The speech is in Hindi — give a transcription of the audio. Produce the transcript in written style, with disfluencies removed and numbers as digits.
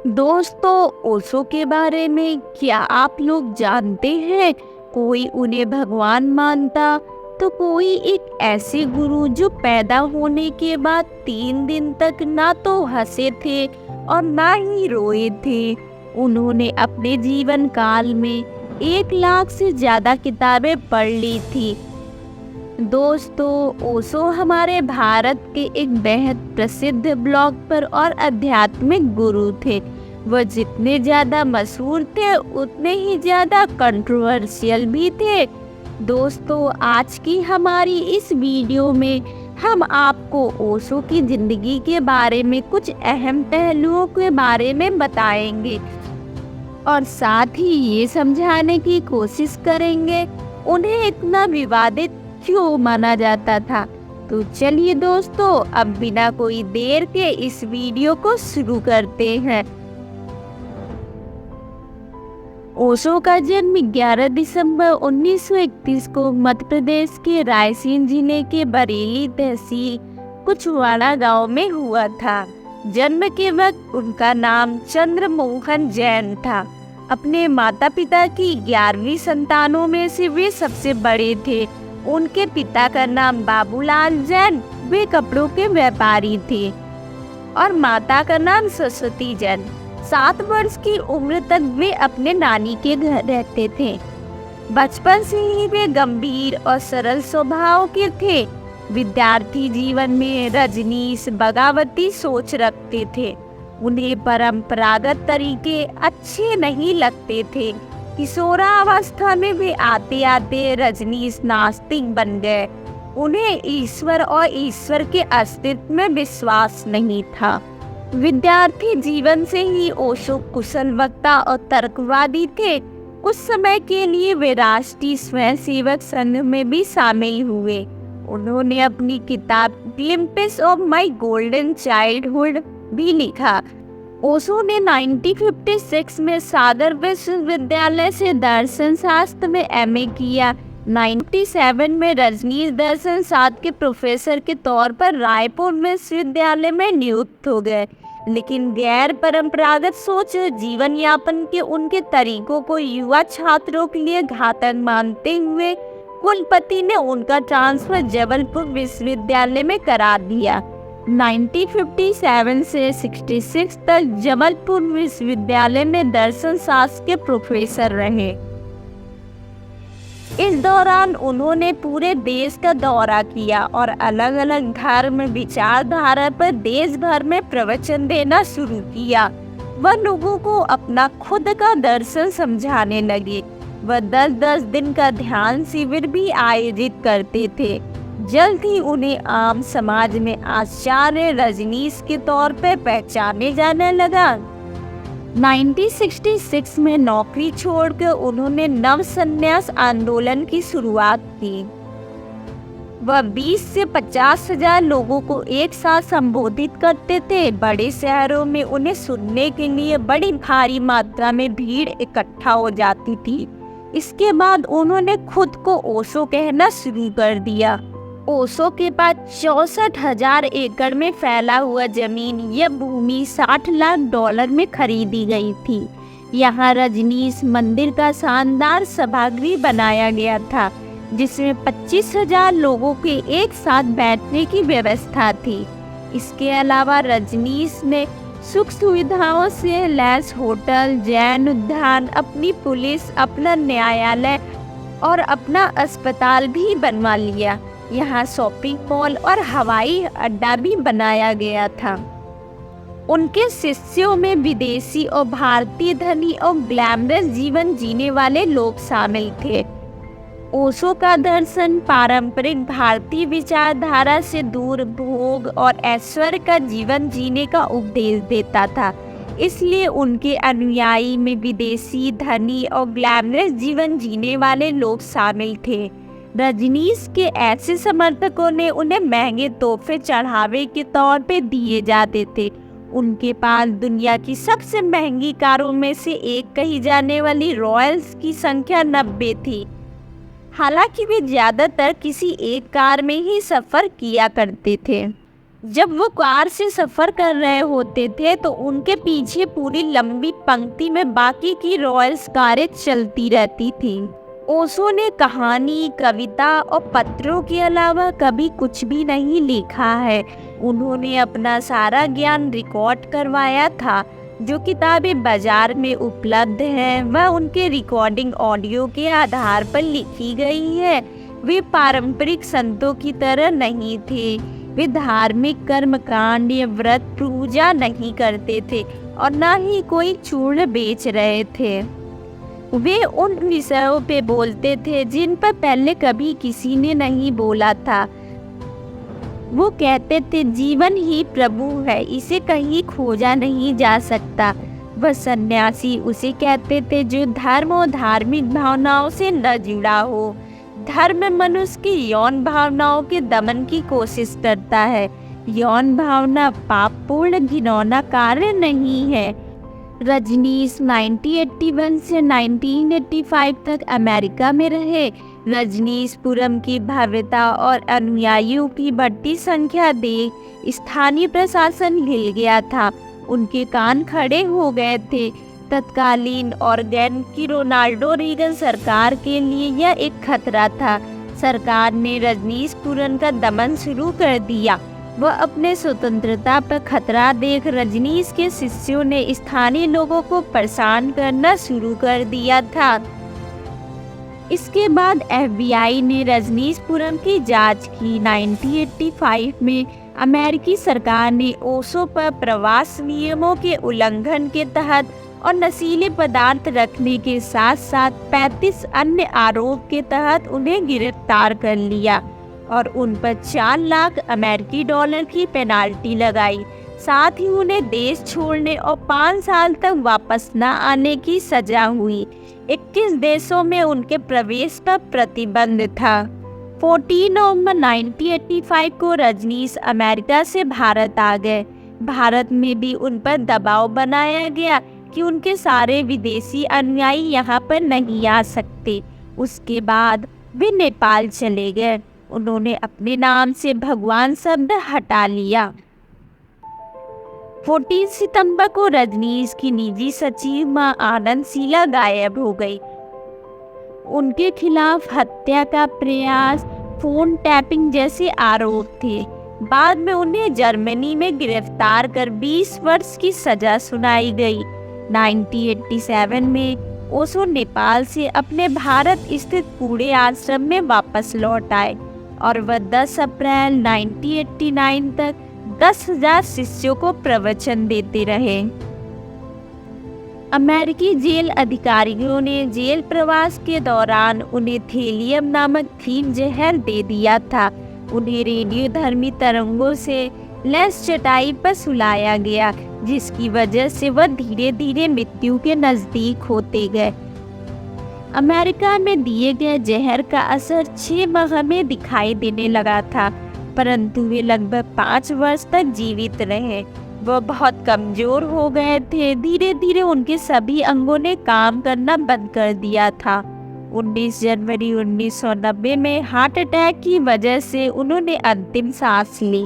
दोस्तों, ओशो के बारे में क्या आप लोग जानते हैं? कोई उन्हें भगवान मानता, तो कोई एक ऐसे गुरु जो पैदा होने के बाद 3 दिन तक ना तो हंसे थे और ना ही रोए थे। उन्होंने अपने जीवन काल में 1 लाख से ज़्यादा किताबें पढ़ ली थी। दोस्तों, ओशो हमारे भारत के एक बेहद प्रसिद्ध ब्लॉगर और आध्यात्मिक गुरु थे। वह जितने ज़्यादा मशहूर थे उतने ही ज़्यादा कंट्रोवर्शियल भी थे। दोस्तों, आज की हमारी इस वीडियो में हम आपको ओशो की ज़िंदगी के बारे में कुछ अहम पहलुओं के बारे में बताएंगे और साथ ही ये समझाने की कोशिश करेंगे उन्हें इतना विवादित क्यों माना जाता था। तो चलिए दोस्तों, अब बिना कोई देर के इस वीडियो को शुरू करते हैं। ओशो का जन्म 11 दिसंबर 1931 को मध्य प्रदेश के रायसेन जिले के बरेली तहसील कुछवाड़ा गांव में हुआ था। जन्म के वक्त उनका नाम चंद्रमोहन जैन था। अपने माता पिता की 11वीं संतानों में से वे सबसे बड़े थे। उनके पिता का नाम बाबूलाल जैन, वे कपड़ों के व्यापारी थे, और माता का नाम सरस्वती जैन। 7 वर्ष की उम्र तक वे अपने नानी के घर रहते थे। बचपन से ही वे गंभीर और सरल स्वभाव के थे। विद्यार्थी जीवन में रजनीश बगावती सोच रखते थे। उन्हें परंपरागत तरीके अच्छे नहीं लगते थे। किशोरावस्था में वे आते आते रजनीश नास्तिक बन गए। उन्हें ईश्वर और ईश्वर के अस्तित्व में विश्वास नहीं था। विद्यार्थी जीवन से ही ओशो कुशल वक्ता और तर्कवादी थे। कुछ समय के लिए वे राष्ट्रीय स्वयंसेवक संघ में भी शामिल हुए। उन्होंने अपनी किताब ग्लिम्पिस ऑफ माय गोल्डन चाइल्डहुड भी लिखा। ओशो ने 1956 में सागर विश्वविद्यालय से दर्शन शास्त्र में एमए किया। 97 में रजनीश दर्शन शास्त्र के प्रोफेसर के तौर पर रायपुर विश्वविद्यालय में नियुक्त हो गए। लेकिन गैर परंपरागत सोच जीवन यापन के उनके तरीकों को युवा छात्रों के लिए घातक मानते हुए कुलपति ने उनका ट्रांसफर जबलपुर विश्वविद्यालय में करा दिया। 1957 से 66 तक जबलपुर विश्वविद्यालय में दर्शन शास्त्र के प्रोफेसर रहे। इस दौरान उन्होंने पूरे देश का दौरा किया और अलग अलग धर्म विचारधारा पर देश भर में प्रवचन देना शुरू किया। वह लोगों को अपना खुद का दर्शन समझाने लगे। वह 10-10 दिन का ध्यान शिविर भी आयोजित करते थे। जल्द ही उन्हें आम समाज में आचार्य रजनीश के तौर पर पहचाने जाने लगा। 1966 में नौकरी छोड़कर उन्होंने नव संन्यास आंदोलन की शुरुआत की। वह 20 से 50 हजार लोगों को एक साथ संबोधित करते थे। बड़े शहरों में उन्हें सुनने के लिए बड़ी भारी मात्रा में भीड़ इकट्ठा हो जाती थी। इसके बाद उन्होंने खुद को ओशो कहना शुरू कर दिया। ओशो के पास 64,000 एकड़ में फैला हुआ जमीन, यह भूमि $60 लाख में खरीदी गई थी। यहाँ रजनीश मंदिर का शानदार सभागृह बनाया गया था, जिसमें 25,000 लोगों के एक साथ बैठने की व्यवस्था थी। इसके अलावा रजनीश ने सुख सुविधाओं से लैस होटल, जैन उद्यान, अपनी पुलिस, अपना न्यायालय और अपना अस्पताल भी बनवा लिया। यहाँ शॉपिंग मॉल और हवाई अड्डा भी बनाया गया था। उनके शिष्यों में विदेशी और भारतीय धनी और ग्लैमरस जीवन जीने वाले लोग शामिल थे। ओशो का दर्शन पारंपरिक भारतीय विचारधारा से दूर भोग और ऐश्वर्य का जीवन जीने का उपदेश देता था। इसलिए उनके अनुयायी में विदेशी, धनी और ग्लैमरस जीवन जीने वाले लोग शामिल थे। रजनीश के ऐसे समर्थकों ने उन्हें महंगे तोहफे चढ़ावे के तौर पे दिए जाते थे। उनके पास दुनिया की सबसे महंगी कारों में से एक कही जाने वाली रॉयल्स की संख्या 90 थी। हालांकि वे ज़्यादातर किसी एक कार में ही सफ़र किया करते थे। जब वो कार से सफ़र कर रहे होते थे तो उनके पीछे पूरी लंबी पंक्ति में बाकी की रॉयल्स कारें चलती रहती थी। ओशो ने कहानी, कविता और पत्रों के अलावा कभी कुछ भी नहीं लिखा है। उन्होंने अपना सारा ज्ञान रिकॉर्ड करवाया था। जो किताबें बाजार में उपलब्ध हैं वह उनके रिकॉर्डिंग ऑडियो के आधार पर लिखी गई है। वे पारंपरिक संतों की तरह नहीं थे। वे धार्मिक कर्मकांड या व्रत पूजा नहीं करते थे और न ही कोई चूर्ण बेच रहे थे। वे उन विषयों पे बोलते थे जिन पर पहले कभी किसी ने नहीं बोला था। वो कहते थे जीवन ही प्रभु है, इसे कहीं खोजा नहीं जा सकता। वह सन्यासी उसे कहते थे जो धर्म और धार्मिक भावनाओं से न जुड़ा हो। धर्म मनुष्य की यौन भावनाओं के दमन की कोशिश करता है। यौन भावना पापपूर्ण घिनौना कार्य नहीं है। रजनीश 1981 से 1985 तक अमेरिका में रहे। रजनीशपुरम की भव्यता और अनुयायियों की बढ़ती संख्या देख स्थानीय प्रशासन हिल गया था। उनके कान खड़े हो गए थे। तत्कालीन ऑर्गेन की रोनाल्डो रीगन सरकार के लिए यह एक खतरा था। सरकार ने रजनीशपुरम का दमन शुरू कर दिया। वह अपने स्वतंत्रता पर खतरा देख रजनीश के शिष्यों ने स्थानीय लोगों को परेशान करना शुरू कर दिया था। इसके बाद FBI ने रजनीशपुरम की जांच की। 1985 में अमेरिकी सरकार ने ओशो पर प्रवास नियमों के उल्लंघन के तहत और नशीले पदार्थ रखने के साथ साथ 35 अन्य आरोप के तहत उन्हें गिरफ्तार कर लिया और उन पर 4 लाख अमेरिकी डॉलर की पेनाल्टी लगाई। साथ ही उन्हें देश छोड़ने और 5 साल तक वापस न आने की सजा हुई। 21 देशों में उनके प्रवेश पर प्रतिबंध था। 14 नवंबर 1985 को रजनीश अमेरिका से भारत आ गए। भारत में भी उन पर दबाव बनाया गया कि उनके सारे विदेशी अनुयायी यहाँ पर नहीं आ सकते। उसके बाद वे नेपाल चले गए। उन्होंने अपने नाम से भगवान शब्द हटा लिया। 14 सितंबर को रजनीश की निजी सचिव मां आनंदशीला गायब हो गई। उनके खिलाफ हत्या का प्रयास, फोन टैपिंग जैसे आरोप थे। बाद में उन्हें जर्मनी में गिरफ्तार कर 20 वर्ष की सजा सुनाई गई। 1987 में ओशो नेपाल से अपने भारत स्थित कूड़े आश्रम में वापस लौट आए और वह 10 अप्रैल 1989 तक 10,000 शिष्यों को प्रवचन देते रहे। अमेरिकी जेल अधिकारियों ने जेल प्रवास के दौरान उन्हें थेलियम नामक थीम जहर दे दिया था। उन्हें रेडियोधर्मी तरंगों से लैस चटाई पर सुलाया गया, जिसकी वजह से वह धीरे धीरे मृत्यु के नज़दीक होते गए। अमेरिका में दिए गए जहर का असर 6 माह में दिखाई देने लगा था, परंतु वे लगभग 5 वर्ष तक जीवित रहे। वह बहुत कमज़ोर हो गए थे। धीरे धीरे उनके सभी अंगों ने काम करना बंद कर दिया था। 19 जनवरी 1990 में हार्ट अटैक की वजह से उन्होंने अंतिम सांस ली।